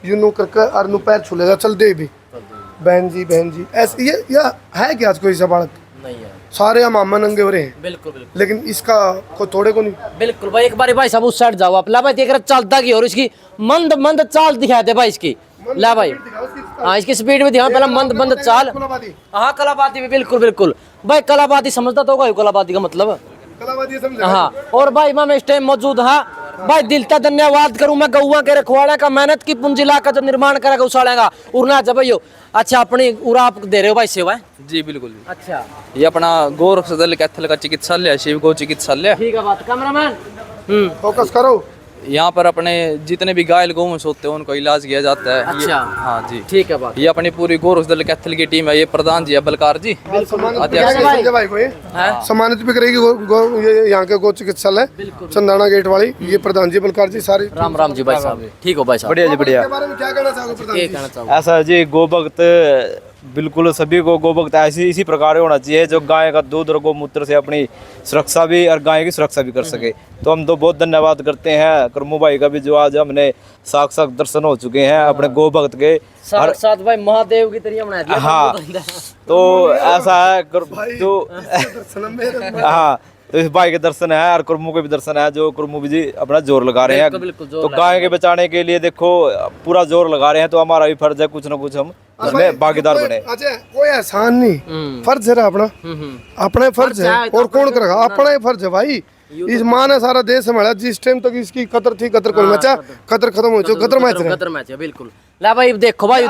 यू नो करके और नु पैर छूलेगा चलते भी बहन जी ऐसे। ये है कि आज कोई सा बालक नहीं है, सारे हम मामा नंगे हो रहे हैं। बिल्कुल बिल्कुल, लेकिन इसका कोई थोड़े को नहीं। बिल्कुल भाई, एक बार भाई सब उस साइड जाओ आप। ला भाई देख रहे चलता की और इसकी मंद मंद चाल दिखा दे भाई इसकी। ला भाई हाँ इसकी स्पीड में ध्यान, पहला मंद मंद चाल। हाँ कलाबादी भी, बिल्कुल बिल्कुल भाई कलाबादी समझता तो होगा कलाबादी का मतलब। हाँ और भाई मैं इस टाइम मौजूद हाँ भाई, दिल का धन्यवाद करूं मैं गौवा के रखवाड़े का, मेहनत की पूंजीला का जो निर्माण करा गौशाला का उड़ना जब यो। अच्छा अपनी उड़ा आप दे रहे हो भाई सेवाएं? जी बिल्कुल। अच्छा ये अपना गौरव दल कैथल का चिकित्सालय, शिव गौ चिकित्सालय। ठीक है बात, कैमरामैन फोकस करो। यहाँ पर अपने जितने भी घायल गौवंश होते हैं उनको इलाज किया जाता है। अच्छा हाँ जी ठीक है बात। ये अपनी पूरी गौरव दल कैथल की टीम है। ये प्रधान जी है बलकार जी, सम्मानित भी करेगी यहाँ के गौ चिकित्सालय चंदाना गेट वाली। ये प्रधान जी बलकार जी सारे राम राम जी भाई साहब। ठीक हो भाई साहब, बढ़िया जी बढ़िया। क्या कहना चाहोगे? ऐसा जी गौ भक्त बिल्कुल सभी को गौ भक्त ऐसी इसी प्रकार होना चाहिए जो गाय का दूध और गौमूत्र से अपनी सुरक्षा भी और गाय की सुरक्षा भी कर सके। तो हम तो बहुत धन्यवाद करते हैं करमू भाई का भी, जो आज हमने साक्षात दर्शन हो चुके हैं अपने गौ भक्त के साथ भाई महादेव की तरह बना दिया। हाँ तो ऐसा है जो हाँ तो इस भाई के दर्शन है और कुरमू के भी दर्शन है, जो कुरमू भी जी अपना जोर लगा रहे हैं। तो गाय के बचाने के लिए देखो पूरा जोर लगा रहे हैं, तो हमारा भी फर्ज है कुछ ना कुछ हम इसमें भागीदार बने। अच्छा कोई एहसान नहीं, फर्ज है अपना, अपना फर्ज है और कौन करेगा? अपना ही फर्ज है भाई। इस माँ ने सारा देश संभाला, जिस टाइम तक इसकी कतर थी कतर कोई मचा, कतर खत्म हो चुका, कतर मैच है। बिल्कुल ला भाई देखो भाई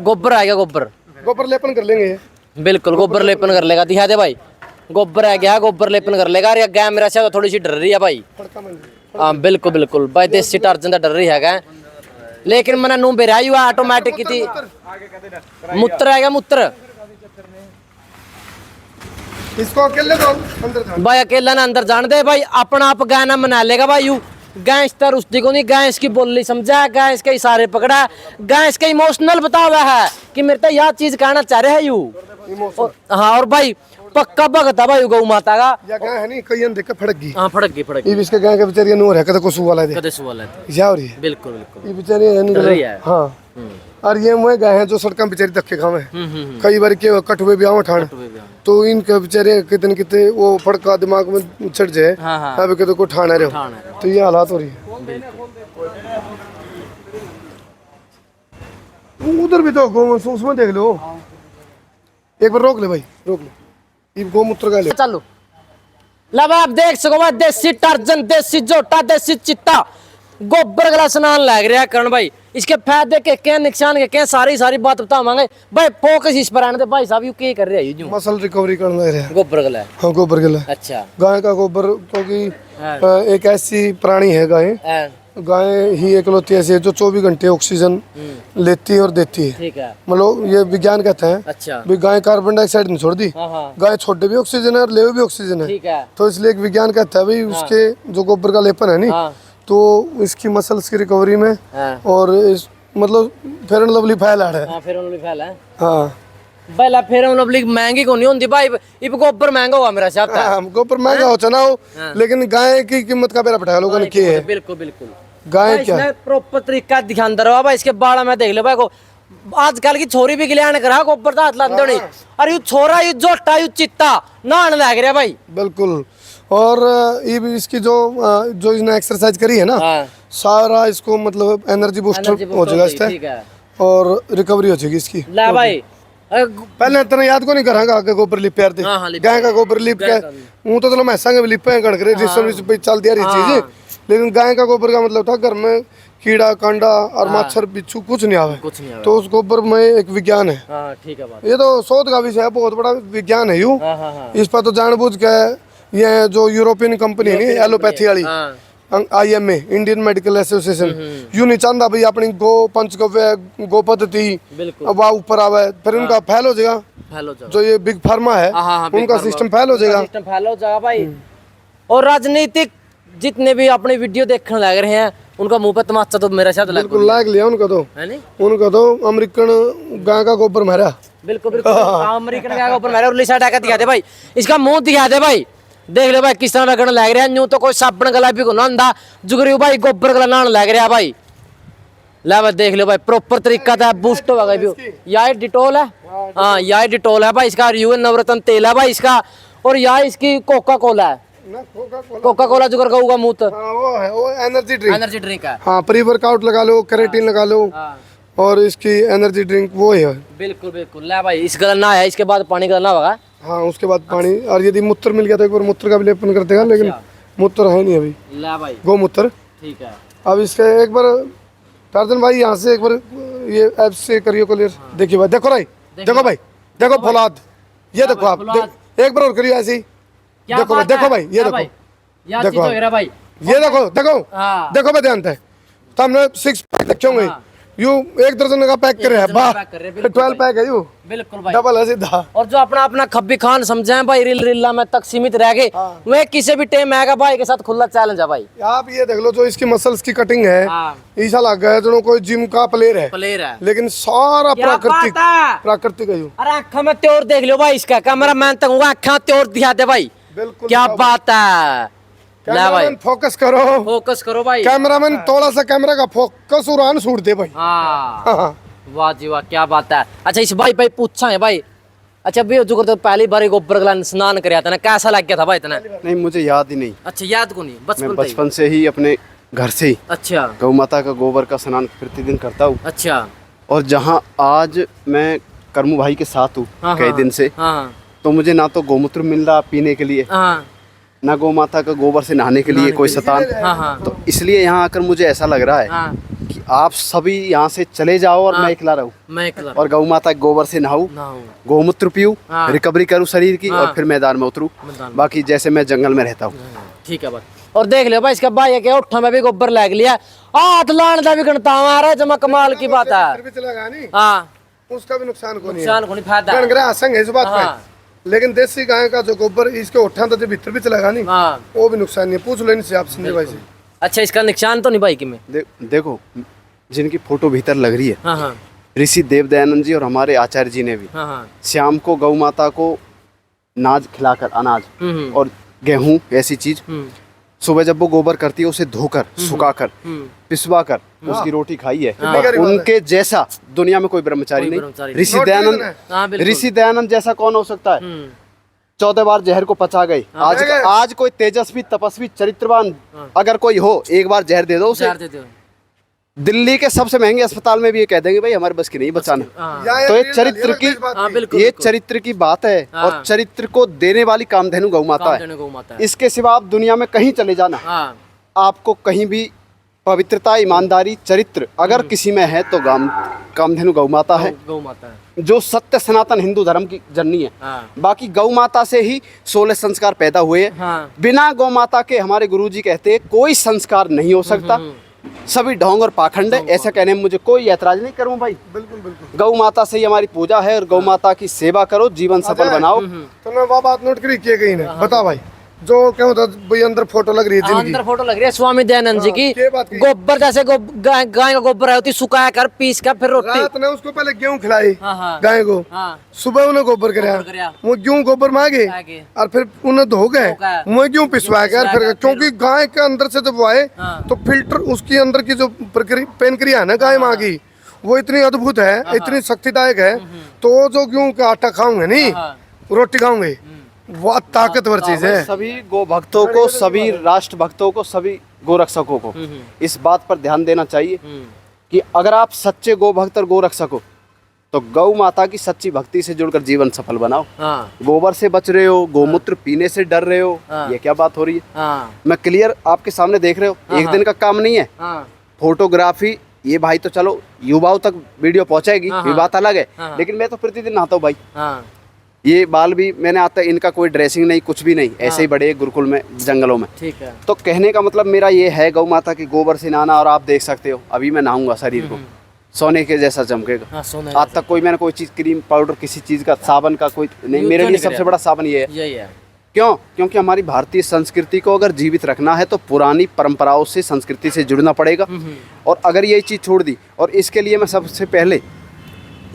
गोबर आएगा, गोबर लेपन कर लेंगे। बिल्कुल गोबर लेपन कर लेगा, दिखा दे भाई गोबर है गया, गोबर लेपन कर लेगा। अरे गाय मेरा से थोड़ी सी डर रही है भाई। हाँ बिल्कुल बिल्कुल भाई, देसी टार्जन का डर रही है, लेकिन मैंने नू बेराई हुआ ऑटोमेटिक की थी। मूत्र है क्या? मूत्र इसको अकेले दो अंदर जाओ भाई, अकेला ना अंदर जान दे भाई, अपना आप गाय ना मना लेगा भाई। यू गाय इस तरह उसकी को नहीं, गाय इसकी बोली समझा, गाय इसके इशारे पकड़ा, गाय इसके इमोशनल बता हुआ है कि मेरे तो यह चीज कहना चाह रहे है यू। हाँ और भाई पक्का भगत है भाई गौ माता का। या गाय है नहीं, कई देख के फड़क गई। हाँ फड़क गई। ये इसके गाय के बेचारी नूर है, कदे को सु वाला दे, कदे सु वाला है। या और ये बिल्कुल बिल्कुल ये बेचारी है नहीं। हाँ और ये मुझे गाय हैं जो सड़कों बेचारी धक्के खावे, कई बार के कटुए भी आवे ठाण, तो इनके बेचारे कितने कितने वो फड़का दिमाग में चढ़ जाए। अभी कदे को ठाना रहे हो, तो ये हालात हो रही है। उधर भी तो गौ उसमें देख लो, एक बार रोक ले भाई, रोक ले। ये गौमूत्र का ले चलो लब आप देख सको भाई, देसी टार्जन, देसी जोटा, देसी चित्ता, गोबर गला स्नान लग रहा है करण भाई। इसके फायदे के क्या, नुकसान के क्या, सारी बात बतावांगे भाई। फोकस इस पर आने दे भाई साहब, यू क्या कर रहे हैं? मसल रिकवरी करना है गोबर गला। हाँ गोबर गला। अच्छा गाय का गोबर, क्योंकि एक ऐसी प्राणी है गाय, गाय ही एकलौती ऐसी है जो 24 घंटे ऑक्सीजन लेती है और देती है। ठीक है, मतलब ये विज्ञान कहते हैं। अच्छा भी गाय कार्बन डाइऑक्साइड नहीं छोड़ दी, गाय छोटे भी ऑक्सीजन है और ले भी ऑक्सीजन है। ठीक है, तो इसलिए एक विज्ञान कहता है भाई उसके जो गोबर का लेपन है नहीं, तो इसकी मसल्स की रिकवरी में और इस मतलब फेयर एंड लवली फैल है। हाँ फेयर एंड लवली फैल है। हाँ पहला फेयर एंड लवली महंगी को नहीं होती भाई, इब गोबर महंगा हुआ मेरा साहब। हाँ, गोबर महंगा हो चना हो, लेकिन गाय की कीमत का बेरा बैठा लोगों ने की है। बिल्कुल बिल्कुल, गाय क्या प्रॉपर तरीका ध्यान दे रहा भाई। इसके बाड़ा में देख ले भाई को, आजकल की छोरी भी गिलियान करा गोबर का हाथ लाते नहीं। अरे यू छोरा, यू जोटा, यू चित्ता नहाने लग रहा भाई। बिल्कुल। और ये भी इसकी जो इसने एक्सरसाइज करी है ना, सारा इसको मतलब एनर्जी बूस्टर हो जाएगा इससे, और रिकवरी हो जाएगी इसकी। ला भाई पहले इतना याद को नहीं करांगा आगे गोबर लिप यार दे, गाय का गोबर लिप के वो तो चलो मैसा के लिप कणक रहे जिस चल दिया रही चीज, लेकिन गाय का गोबर का मतलब था घर में कीड़ा कांडा और मच्छर बिच्छू कुछ नहीं आवे, तो उस गोबर में एक विज्ञान है। ठीक है बात। ये तो शोध का विषय है, बहुत बड़ा विज्ञान है यू। इस पर तो जानबूझ के ये जो यूरोपियन कंपनी है नहीं, एलोपैथी वाली IMA, Indian medical association, you नहीं चाहता भाई अपनी गो पंचगव्य गो पद्धति अब ऊपर आवे, फिर उनका फैल हो जाएगा। जो ये बिग फार्मा है उनका सिस्टम फैल हो जाएगा भाई। और राजनीतिक जितने भी अपनी वीडियो देखने लग रहे हैं, उनका मुंह पे तमाचा तो मेरा साथ बिल्कुल लाग लिया उनका तो अमेरिकन गाय का गोबर मारा। बिल्कुल अमेरिकन गाय का गोबर मारा। उरली साइड आकर दिखा दे भाई, इसका मुंह दिखा दे भाई, देख ले भाई किस तरह लगने लग रहा है। यूं तो कोई साबुन गला भी को ना जुगरी भाई, गोबर गला नहाने लग रहा भाई। ला भाई देख लो भाई, प्रॉपर तरीका था, बूस्ट होगा भाई। यह डिटोल है, हाँ यह डिटोल है भाई इसका, यूएन नवरत्न तेल है भाई इसका, और यह इसकी कोका कोला है। कोका कोला जो गऊ का मुंह, वो है वो एनर्जी ड्रिंक है। हाँ, प्री वर्कआउट लगा लो, कैरेटीन लगा लो, और इसकी एनर्जी ड्रिंक वो है। बिल्कुल बिल्कुल। ला भाई इस गलना है, इसके बाद पानी गलना होगा। हाँ उसके बाद पानी, और यदि मूत्र मिल गया तो एक बार मूत्र का भी लेपन कर देगा, लेकिन मूत्र है नहीं अभी। ला भाई गोमूत्र। ठीक है। अब इसका एक बार टार्जन भाई यहाँ से एक बार ये ऐप से करियो क्लियर। देखिए भाई, देखो भाई, देखो भाई, देखो फौलाद, ये देखो आप, एक बार और करियो ऐसी। देखो भाई, देखो भाई, ये देखो, देखो भाई, ये देखो, देखो देखो भाई, ध्यान है तो हमने 6 पैक रखे होंगे, यू 1 दर्जन का पैक करे है, 12 पैक है यू। बिल्कुल भाई, डबल है सीधा। और जो अपना अपना खब्बी खान समझे हैं भाई, रिल्ला में तक सीमित रह गए, वह किसी भी टाइम आएगा भाई के साथ खुला चैलेंज है भाई। आप ये देख लो, जो इसकी मसल्स की कटिंग है, ऐसा लग गया जो कोई जिम का प्लेयर है, लेकिन सारा प्राकृतिक है यू। अरे आँखा में त्योर देख लो भाई, इसका कैमरा मैन तक आँखा त्योर दिखा दे भाई। बिल्कुल, क्या बात है। कैमरामैन फोकस करो भाई, कैमरामैन थोड़ा सा कैमरा का फोकस उड़ान सूट दे भाई। वाह जी वाह, क्या बात है। अच्छा इस भाई पूछा है भाई, अच्छा भी जो तो पहली बार गोबर गला स्नान कर था ना, कैसा लग गया था भाई इतना? नहीं मुझे याद ही नहीं। अच्छा याद को नहीं, बचपन से ही अपने घर से ही अच्छा गौ माता का गोबर का स्नान प्रतिदिन करता हूँ। अच्छा, और जहाँ आज मैं करमू भाई के साथ हूँ कई दिन से, तो मुझे ना तो गौमूत्र मिल रहा पीने के लिए, ना गौ माता का गोबर से नहाने के लिए कोई शतान, तो इसलिए यहाँ आकर मुझे ऐसा लग रहा है कि आप सभी यहाँ से चले जाओ और मैं अकेला रहूं मैं अकेला और गौ माता के गोबर से नहाऊं, गोमूत्र पीऊं, रिकवरी करूं शरीर की और फिर मैदान में उतरूं। बाकी जैसे मैं जंगल में रहता हूँ। ठीक है बात। और देख लियो भाई इसका भाई क्या उठा में भी गोबर लग लिया, हाथ लाने का भी गणता मारा, जमा कमाल की बात है। हाँ उसका भी नुकसान को नहीं नुकसान को नहीं, फायदा गणगरा आसंग है इस बात पे। लेकिन देसी गाय का जो गोबर इसके उठा तो भीतर भी चलेगा नहीं, वो भी नुकसान नहीं है। पूछ लो इनसे आप संजय भाई से। अच्छा इसका नुकसान तो नहीं भाई कि में देखो जिनकी फोटो भीतर लग रही है, ऋषि देव दयानंद जी और हमारे आचार्य जी ने भी शाम को गौ माता को नाज खिलाकर, अनाज और गेहूं ऐसी चीज, सुबह जब वो गोबर करती है उसे धोकर, सुखाकर, पिसवाकर उसकी रोटी खाई है। उनके जैसा दुनिया में कोई ब्रह्मचारी नहीं। ऋषि दयानंद जैसा कौन हो सकता है? 14 बार जहर को पचा गए। आज कोई तेजस्वी, तपस्वी, चरित्रवान अगर कोई हो, एक बार जहर दे दो उसे, दिल्ली के सबसे महंगे अस्पताल में भी ये कह देंगे भाई हमारे बस की नहीं बचाना। तो ये चरित्र की बात है और चरित्र को देने वाली कामधेनु गौ माता है। इसके सिवा आप दुनिया में कहीं चले जाना, आपको कहीं भी पवित्रता, ईमानदारी, चरित्र अगर किसी में है तो कामधेनु गौ माता है, जो सत्य सनातन हिंदू धर्म की जननी है। बाकी गौ माता से ही 16 संस्कार पैदा हुए हैं। बिना गौ माता के हमारे गुरुजी कहते हैं कोई संस्कार नहीं हो सकता, सभी ढोंग और पाखंड है। ऐसा कहने में मुझे कोई ऐतराज नहीं करूं भाई। बिल्कुल बिल्कुल। गौ माता से ही हमारी पूजा है और गौ माता की सेवा करो, जीवन सफल बनाओ। तो मैं वो बात नोट करी किए गई ना, बता भाई जो क्या होता भाई अंदर फोटो लग रही है, अंदर फोटो लग रही है स्वामी दयानंद जी की। गोबर जैसे गाय का गोबर है, सुखाया कर, पीस कर, फिर रोटी। रात ने उसको पहले गेहूं खिलाई गाय को, सुबह उन्हें गोबर कराया, वो गेहूं गोबर मांगे और फिर उन्हें धो गए, वो गेहूं पिसवाया गया फिर। क्योंकि गाय के अंदर से जब वो आए तो फिल्टर, उसकी अंदर की जो प्रक्रिया है ना गाय माँ की, वो इतनी अद्भुत है, इतनी शक्तिदायक है। तो जो गेहूं का आटा खाऊंगे नहीं, रोटी खाऊंगे, वो ताकतवर चीज है। सभी गो भक्तों को, सभी राष्ट्र भक्तों को, सभी गोरक्षकों को इस बात पर ध्यान देना चाहिए कि अगर आप सच्चे गो भक्त और गोरक्षक हो तो गौ माता की सच्ची भक्ति से जुड़कर जीवन सफल बनाओ। गोबर से बच रहे हो, गोमूत्र पीने से डर रहे हो, ये क्या बात हो रही है? मैं क्लियर आपके सामने देख रहे हो, एक दिन का काम नहीं है। फोटोग्राफी ये भाई तो चलो युवाओं तक वीडियो पहुंचाएगी, ये बात अलग है, लेकिन मैं तो प्रतिदिन नहाता हूँ भाई। ये बाल भी मैंने आता, इनका कोई ड्रेसिंग नहीं, कुछ भी नहीं, ऐसे ही बड़े गुरुकुल में, जंगलों में। ठीक है। तो कहने का मतलब मेरा ये है, गौ माता की गोबर से नहाना। और आप देख सकते हो अभी मैं नहाऊंगा, शरीर को सोने के जैसा चमकेगा। आज तक कोई मैंने कोई चीज, क्रीम पाउडर, किसी चीज का, साबन का कोई नहीं। मेरे लिए सबसे बड़ा साबन ये है। क्यों? क्योंकि हमारी भारतीय संस्कृति को अगर जीवित रखना है तो पुरानी परंपराओं से, संस्कृति से जुड़ना पड़ेगा। और अगर ये चीज छोड़ दी, और इसके लिए मैं सबसे पहले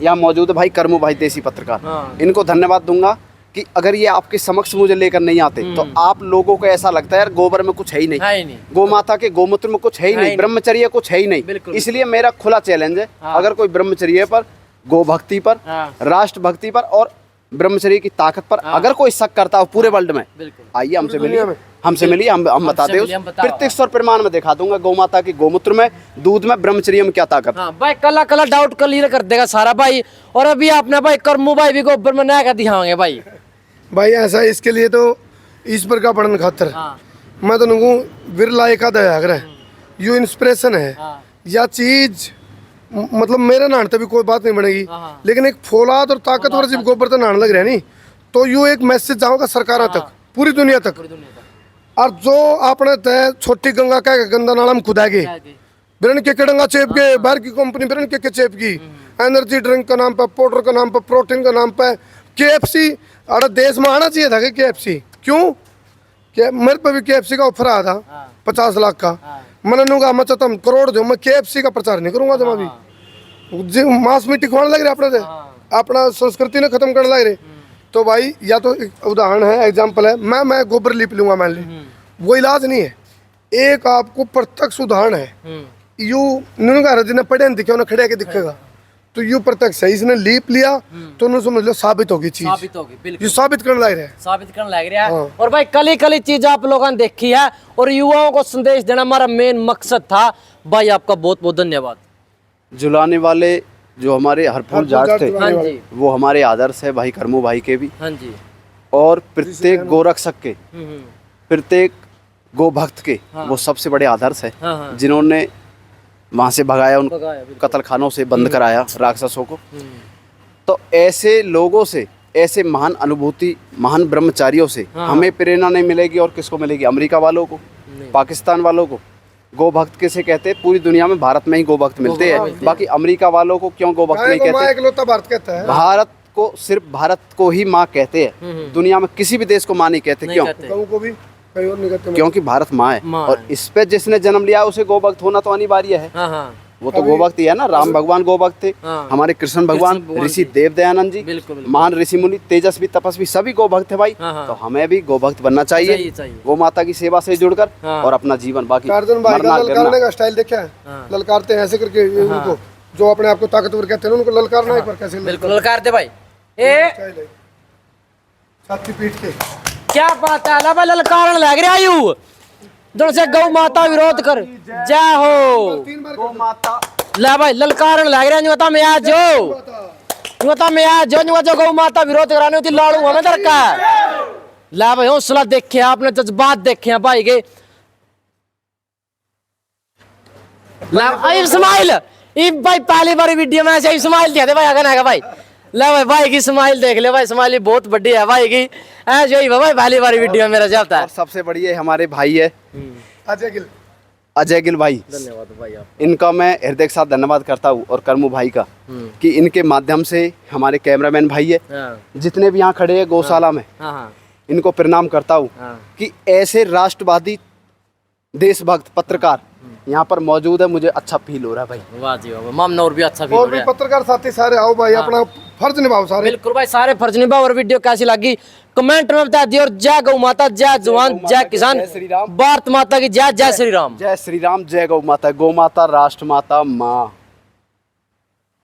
यहाँ मौजूद है भाई कर्मू भाई देसी पत्रकार, इनको धन्यवाद दूंगा कि अगर ये आपके समक्ष मुझे लेकर नहीं आते तो आप लोगों को ऐसा लगता है यार गोबर में कुछ है ही नहीं, गौ माता के गोमूत्र में कुछ है ही नहीं, ब्रह्मचर्य कुछ है ही नहीं। इसलिए मेरा खुला चैलेंज है, अगर कोई ब्रह्मचर्य पर, गो भक्ति पर, राष्ट्र भक्ति पर और ब्रह्मचर्य की ताकत पर अगर कोई शक करता हो पूरे वर्ल्ड में, आइए हमसे मिलिए, हम बताते हैं। प्रत्यक्ष और प्रमाण में दिखा दूंगा गौ माता की गोमूत्र में, दूध में, ब्रह्मचर्य में क्या ताकत। भाई कला डाउट क्लियर कर देगा सारा भाई। और अभी आपने भाई कर्मू भाई भी गोबर में नया कर दिखाएंगे भाई ऐसा। इसके लिए तो ईश्वर का पढ़न खातर मैं तो नुकू विरला एक आधा यू इंस्पिरेशन है या चीज, मतलब मेरे नहाने तभी कोई बात नहीं बनेगी, लेकिन एक फौलाद और ताकतवर जब गोबर तो नहाने लग रहा है नहीं, तो यू एक मैसेज जाओगा सरकारों तक, पूरी दुनिया तक। और जो आपने तय छोटी गंगा का गंदा नाला में खुदाएगी, बिरन के डंगा चेप के, बाहर की कंपनी बिरन के चेप की, एनर्जी ड्रिंक का नाम पे, पाउडर का नाम पे, प्रोटीन का नाम पे, KFC। अरे देश में आना चाहिए था कि KFC क्यों? मेरे पे भी KFC का ऑफर आया था 50 लाख का। मैंने नूंगा मैं चाहता करोड़ दो, मैं KFC का प्रचार नहीं करूंगा जमा भी। मांस मीट खिलाने लग रहे अपने से, अपना संस्कृति ने खत्म करने लग रहे। तो भाई या तो उदाहरण है, एग्जाम्पल है, मैं गोबर लीप लूंगा मान ली, वो इलाज नहीं है। एक आपको प्रत्यक्ष उदाहरण है, यू ने पढ़े दिखे उन्हें खड़े के दिखेगा, तो यू प्रत्यक्ष है, इसने लीप लिया तो उन्हें समझ लो साबित होगी चीज, साबित होगी, ये साबित करने लग रहा है, साबित करने लग रहा है। और भाई कली चीज आप लोगों ने देखी है और युवाओं को संदेश देना हमारा मेन मकसद था। भाई आपका बहुत बहुत धन्यवाद। जुलाने वाले जो हमारे हरफूल जाट थे, वो हमारे आदर्श है भाई कर्मू भाई के भी, और प्रत्येक गोरक्षक के, प्रत्येक गो भक्त के वो सबसे बड़े आदर्श है, जिन्होंने वहाँ से भगाया उनको, भगाया, बिल्कुल। कत्ल खानों से बंद कराया राक्षसों को। तो ऐसे लोगों से, ऐसे महान अनुभूति, महान ब्रह्मचारियों से हमें प्रेरणा नहीं मिलेगी और किसको मिलेगी? अमेरिका वालों को, पाकिस्तान वालों को। गो भक्त किसे कहते हैं? पूरी दुनिया में भारत में ही गो भक्त मिलते हैं, बाकी अमेरिका वालों को क्यों गो भक्त नहीं कहते? एकलौता भारत कहता है। भारत को, सिर्फ भारत को ही माँ कहते हैं, दुनिया में किसी भी देश को माँ नहीं कहते। क्यों? गऊ को भी कहीं और नहीं कहते। क्योंकि भारत माँ है, माँ और है। इस पे जिसने जन्म लिया उसे गो भक्त होना तो अनिवार्य है। हाँ हाँ वो तो गो भक्त ही है ना। राम भगवान गो भक्त थे, हाँ। हमारे कृष्ण भगवान, ऋषि देव दयानंद जी, बिल्कुल, बिल्कुल। महान ऋषि मुनि, तेजस्वी, तपस्वी, सभी गो भक्त है भाई। हाँ, हाँ। तो हमें भी गो भक्त बनना चाहिए, चाहिए। गो माता की सेवा से जुड़कर, हाँ। और अपना जीवन बाकी टार्जन भाई का मरना ललकारने गिरना। का स्टाइल देखा है? हाँ। ललकारते हैं ऐसे करके उनको, जो अपने आप को ताकतवर कहते हैं उनको ललकारना एक बार कैसे बिल्कुल ललकार दे भाई। ए स्टाइल है। छाती पीट के क्या बात है, ला भाई ललकारण लग रहा आयु दोनों से गौ माता विरोध कर जय हो। 3 बार गो माता ला भाई ललकारण लग रहा न्यूता में आज जो न्यूता में आज जो गौ माता विरोध कराने होती लाड़ू हमें दरका है। ला भाई हौसला देखे आपने, जज्बात देखे हैं भाई के। ला भाई इस्माइल ई भाई पहली बार वीडियो में ऐसे इस्माइल दिया थे भाई आगे ना भाई। ला भाई भाई की स्माइल देख ले भाई, स्माइल बहुत बड़ी है भाई की। ऐसे ही भाई पहली बार वीडियो मेरा चलता है। और सबसे बड़ी है हमारे भाई है अजय गिल। अजय गिल भाई। धन्यवाद भाई आप। इनका मैं हृदय के साथ धन्यवाद करता हूँ, और कर्मू भाई का, कि इनके माध्यम से हमारे कैमरामैन भाई है, हाँ जितने भी यहाँ खड़े हैं गौशाला में, हाँ हाँ इनको प्रणाम करता हूँ हाँ। कि ऐसे राष्ट्रवादी, देशभक्त पत्रकार यहाँ पर मौजूद है। मुझे अच्छा फील हो रहा है भाई। वाह जी वाह, मामना और भी अच्छा फील हो और रहा भी है। पत्रकार साथी सारे आओ भाई, अपना फर्ज निभाओ सारे। बिल्कुल भाई सारे फर्ज निभाओ। और वीडियो कैसी लगी कमेंट में बता दियो। और जय गौ माता, जय जवान, जय किसान, जय श्री राम। भारत माता की जय, जय श्री राम। जय श्री राम, जय गौ माता। गौ माता राष्ट्र माता माँ।